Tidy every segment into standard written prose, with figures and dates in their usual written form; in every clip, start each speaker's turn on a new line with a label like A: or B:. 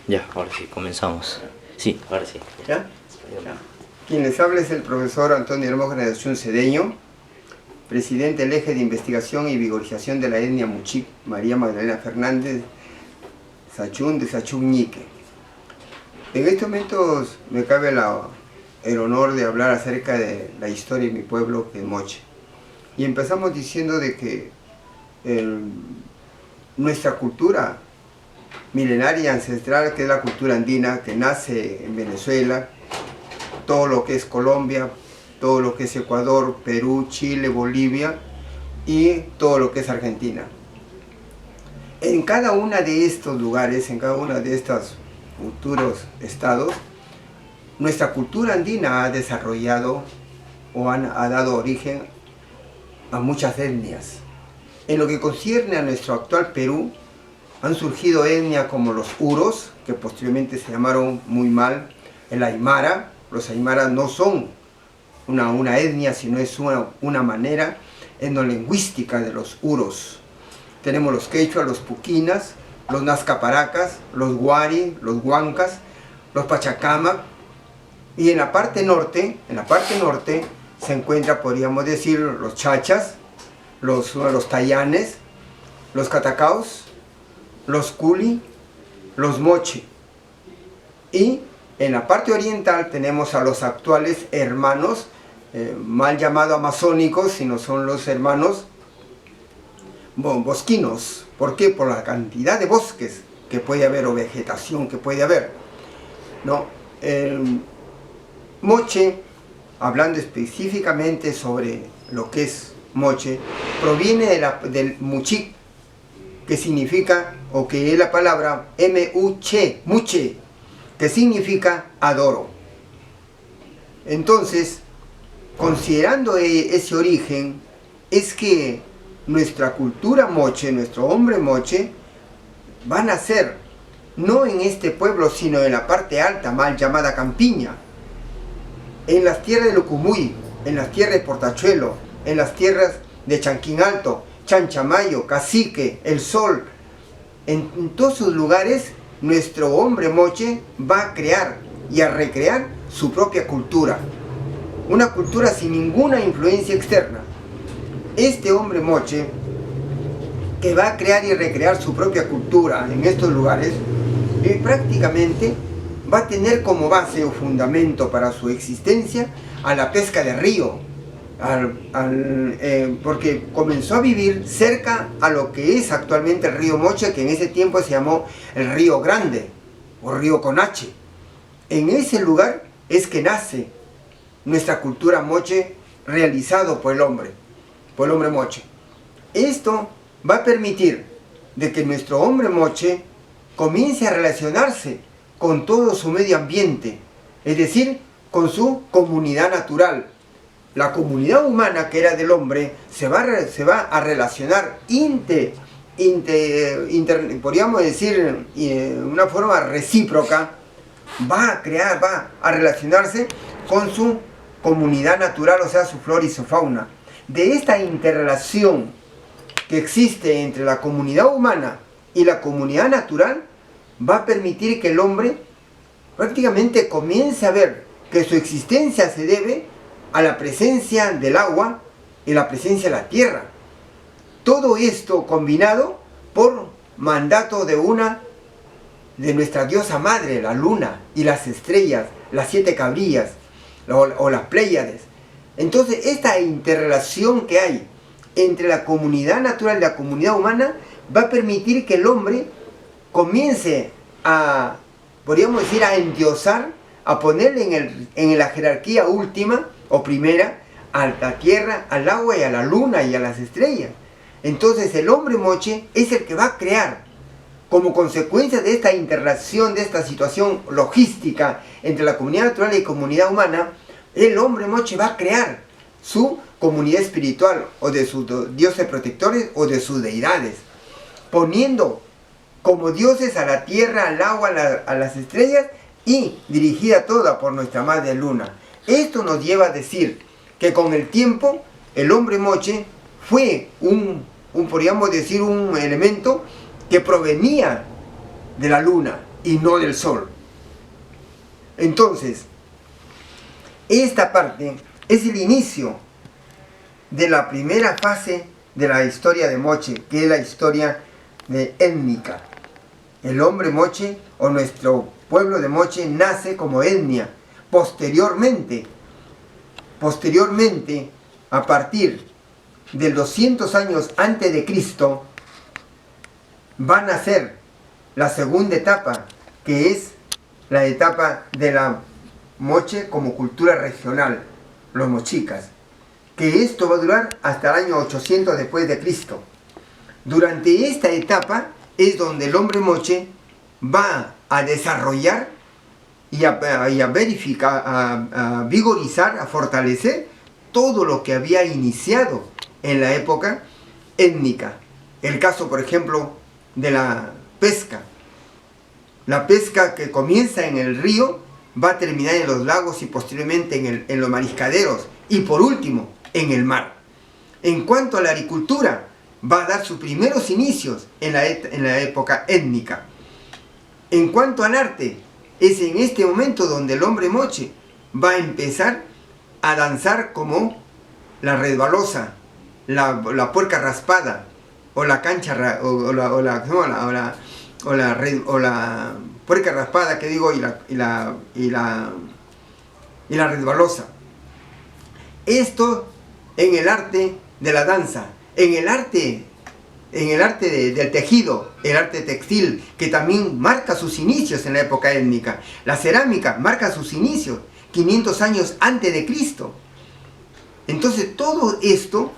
A: Ya, ahora sí, comenzamos. Sí, ahora sí.
B: ¿Ya? Ya. Quien les habla es el profesor Antonio Hermógenes Achún Cedeño, presidente del Eje de Investigación y Vigorización de la Etnia Muchic, María Magdalena Fernández Sachún de Sachún Ñique. En estos momentos me cabe el honor de hablar acerca de la historia de mi pueblo, que es Moche. Y empezamos diciendo de que nuestra cultura milenaria y ancestral, que es la cultura andina, que nace en Venezuela, todo lo que es Colombia, todo lo que es Ecuador, Perú, Chile, Bolivia y todo lo que es Argentina. En cada uno de estos lugares, en cada uno de estos futuros estados, nuestra cultura andina ha desarrollado o ha dado origen a muchas etnias. En lo que concierne a nuestro actual Perú, han surgido etnias como los Uros, que posteriormente se llamaron muy mal el Aymara. Los Aymaras no son una etnia, sino es una manera etnolingüística de los Uros. Tenemos los Quechua, los Puquinas, los Nazcaparacas, los Guari, los Huancas, los Pachacamac. Y en la parte norte se encuentra, podríamos decir, los Chachas, los Tayanes, los Catacaos, los Culi, los Moche. Y en la parte oriental tenemos a los actuales hermanos, mal llamados amazónicos, sino son los hermanos bosquinos. ¿Por qué? Por la cantidad de bosques que puede haber o vegetación que puede haber, ¿no? Moche, hablando específicamente sobre lo que es Moche, proviene del Muchic, que significa, o que es la palabra M-U-Che, Muche, que significa adoro. Entonces, considerando ese origen, es que nuestra cultura Moche, nuestro hombre Moche, va a nacer no en este pueblo, sino en la parte alta, mal llamada Campiña, en las tierras de Lucumuy, en las tierras de Portachuelo, en las tierras de Chanquín Alto, Chanchamayo, Cacique, El Sol. En todos esos lugares, nuestro hombre Moche va a crear y a recrear su propia cultura. Una cultura sin ninguna influencia externa. Este hombre Moche, que va a crear y recrear su propia cultura en estos lugares, prácticamente va a tener como base o fundamento para su existencia a la pesca de río, porque comenzó a vivir cerca a lo que es actualmente el río Moche, que en ese tiempo se llamó el Río Grande o Río con H. En ese lugar es que nace nuestra cultura Moche, realizado por el hombre Moche. Esto va a permitir de que nuestro hombre Moche comience a relacionarse con todo su medio ambiente, es decir, con su comunidad natural. La comunidad humana, que era del hombre, se va a relacionar podríamos decir, de una forma recíproca, va a relacionarse con su comunidad natural, o sea, su flora y su fauna. De esta interrelación que existe entre la comunidad humana y la comunidad natural, va a permitir que el hombre prácticamente comience a ver que su existencia se debe a la presencia del agua y la presencia de la tierra. Todo esto combinado por mandato de nuestra diosa madre, la luna, y las estrellas, las 7 cabrillas o las Pléyades. Entonces, esta interrelación que hay entre la comunidad natural y la comunidad humana va a permitir que el hombre comience a, podríamos decir, a endiosar, a ponerle en la jerarquía última o primera a la tierra, al agua y a la luna y a las estrellas. Entonces el hombre Moche es el que va a crear, como consecuencia de esta interrelación, de esta situación logística entre la comunidad natural y la comunidad humana, el hombre Moche va a crear su comunidad espiritual, o de sus dioses protectores o de sus deidades, poniendo como dioses a la tierra, al agua, a las estrellas, y dirigida toda por nuestra madre luna. Esto nos lleva a decir que con el tiempo el hombre Moche fue podríamos decir, un elemento que provenía de la luna y no del sol. Entonces, esta parte es el inicio de la primera fase de la historia de Moche, que es la historia étnica. El hombre Moche, o nuestro pueblo de Moche, nace como etnia. Posteriormente, a partir de 200 años antes de Cristo, va a nacer la segunda etapa, que es la etapa de la Moche como cultura regional, los mochicas, que esto va a durar hasta el año 800 después de Cristo. Durante esta etapa es donde el hombre Moche va a desarrollar y a verificar, a vigorizar, a fortalecer todo lo que había iniciado en la época étnica. El caso, por ejemplo, de la pesca. La pesca que comienza en el río va a terminar en los lagos y posteriormente en los mariscaderos y por último en el mar. En cuanto a la agricultura, va a dar sus primeros inicios en la época étnica. En cuanto al arte, es en este momento donde el hombre Moche va a empezar a danzar como la resbalosa, la puerca raspada, o la cancha, o la puerca raspada, que digo, y la resbalosa. Esto en el arte de la danza, en el arte del tejido, el arte textil, que también marca sus inicios en la época étnica. La cerámica marca sus inicios 500 años antes de Cristo. Entonces todo esto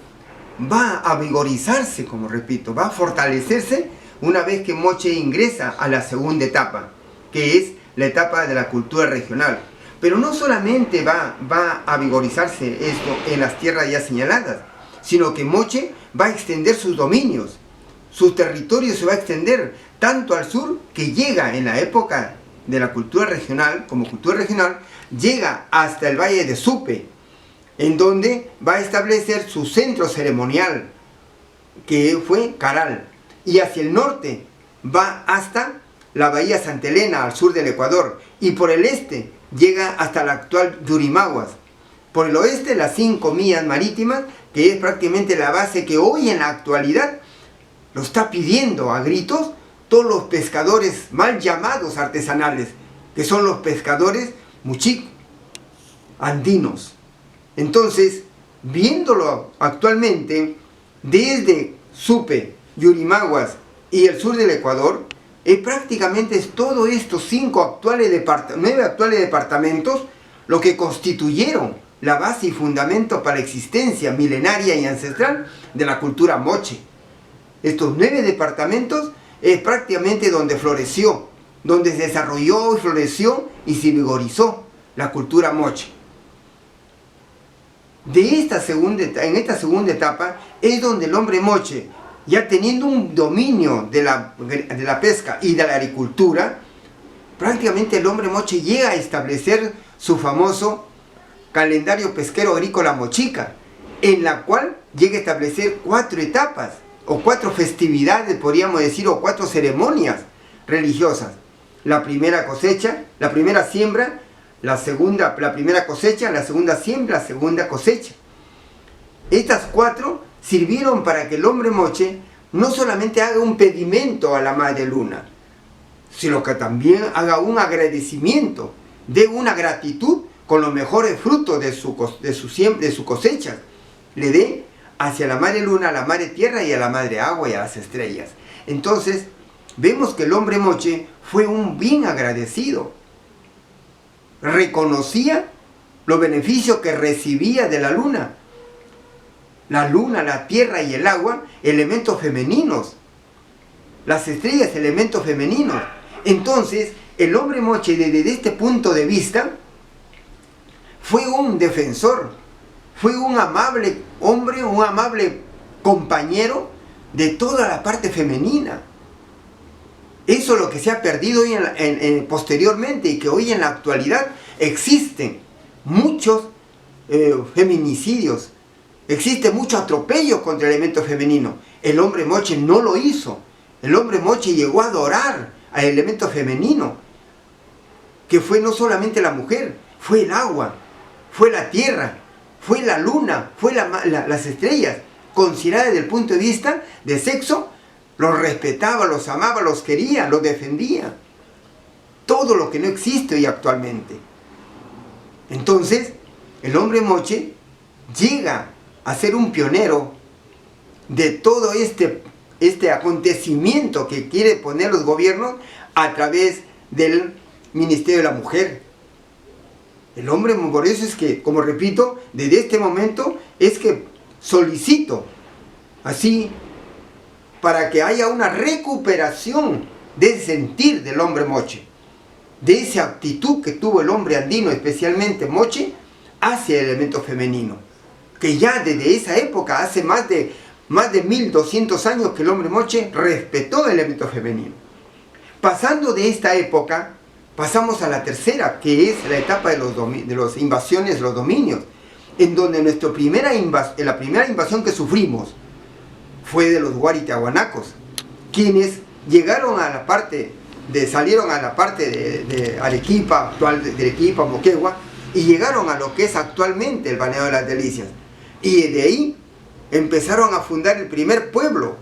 B: va a vigorizarse, como repito, va a fortalecerse una vez que Moche ingresa a la segunda etapa, que es la etapa de la cultura regional. Pero no solamente va a vigorizarse esto en las tierras ya señaladas, sino que Moche va a extender sus dominios, su territorio se va a extender tanto al sur, que llega en la época de la cultura regional, como cultura regional, llega hasta el valle de Supe, en donde va a establecer su centro ceremonial, que fue Caral, y hacia el norte va hasta la bahía Santa Elena, al sur del Ecuador, y por el este llega hasta la actual Yurimaguas. Por el oeste, las 5 millas marítimas, que es prácticamente la base que hoy en la actualidad lo está pidiendo a gritos todos los pescadores mal llamados artesanales, que son los pescadores muchic andinos. Entonces, viéndolo actualmente, desde Supe, Yurimaguas y el sur del Ecuador, prácticamente es todo estos 9 actuales departamentos lo que constituyeron la base y fundamento para la existencia milenaria y ancestral de la cultura Moche. Estos 9 departamentos es prácticamente donde floreció, donde se desarrolló y floreció y se vigorizó la cultura Moche. En esta segunda etapa es donde el hombre Moche, ya teniendo un dominio de la pesca y de la agricultura, prácticamente el hombre Moche llega a establecer su famoso calendario pesquero agrícola mochica, en la cual llega a establecer 4 etapas, o 4 festividades, podríamos decir, o 4 ceremonias religiosas. La primera cosecha, la primera siembra, la primera cosecha, la segunda siembra, la segunda cosecha. Estas 4 sirvieron para que el hombre Moche no solamente haga un pedimento a la Madre Luna, sino que también haga un agradecimiento, dé una gratitud con los mejores frutos de su cosecha, le dé hacia la Madre Luna, a la Madre Tierra y a la Madre Agua y a las estrellas. Entonces, vemos que el hombre Moche fue un bien agradecido. Reconocía los beneficios que recibía de la luna. La luna, la tierra y el agua, elementos femeninos. Las estrellas, elementos femeninos. Entonces, el hombre Moche, desde este punto de vista, fue un defensor, fue un amable hombre, un amable compañero de toda la parte femenina. Eso es lo que se ha perdido hoy posteriormente, y que hoy en la actualidad existen muchos feminicidios, existe mucho atropello contra el elemento femenino. El hombre Moche no lo hizo. El hombre Moche llegó a adorar al elemento femenino. que fue no solamente la mujer, fue el agua, fue la tierra, fue la luna, fue las estrellas, consideradas desde el punto de vista de sexo, los respetaba, los amaba, los quería, los defendía. Todo lo que no existe hoy actualmente. Entonces, el hombre moche llega a ser un pionero de todo este acontecimiento que quiere poner los gobiernos a través del Ministerio de la Mujer. El hombre, por eso es que, como repito, desde este momento es que solicito, así, para que haya una recuperación del sentir del hombre moche, de esa actitud que tuvo el hombre andino, especialmente moche, hacia el elemento femenino, que ya desde esa época, hace más de 1200 años que el hombre moche respetó el elemento femenino. Pasando de esta época, pasamos a la tercera, que es la etapa de las invasiones, los dominios, en donde la primera invasión que sufrimos fue de los guaritahuanacos, quienes llegaron a la parte salieron a la parte de Arequipa, actual de Arequipa, Moquegua, y llegaron a lo que es actualmente el Balneario de las Delicias. Y de ahí empezaron a fundar el primer pueblo,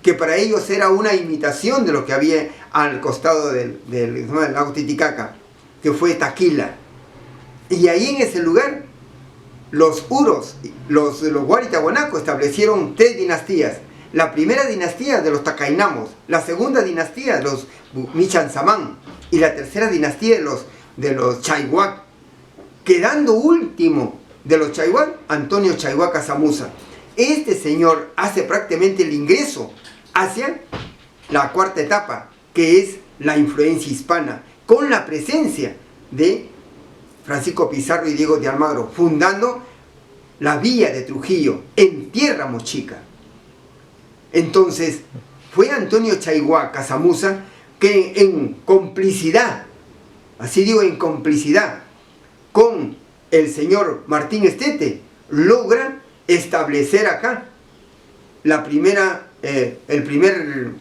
B: que para ellos era una imitación de lo que había al costado del lago Titicaca, que fue Taquila. Y ahí en ese lugar, los uros, los guaritahuanacos establecieron 3 dinastías. La primera dinastía de los Tacainamos, la segunda dinastía de los Michansamán y la tercera dinastía de los Chayhuac, quedando último de los Chayhuac, Antonio Chayhuac Casamusa. Este señor hace prácticamente el ingreso hacia la cuarta etapa, que es la influencia hispana, con la presencia de Francisco Pizarro y Diego de Almagro, fundando la villa de Trujillo en tierra mochica. Entonces, fue Antonio Chayhuac Casamusa que en complicidad, así digo, en complicidad con el señor Martín Estete, logra establecer acá el primer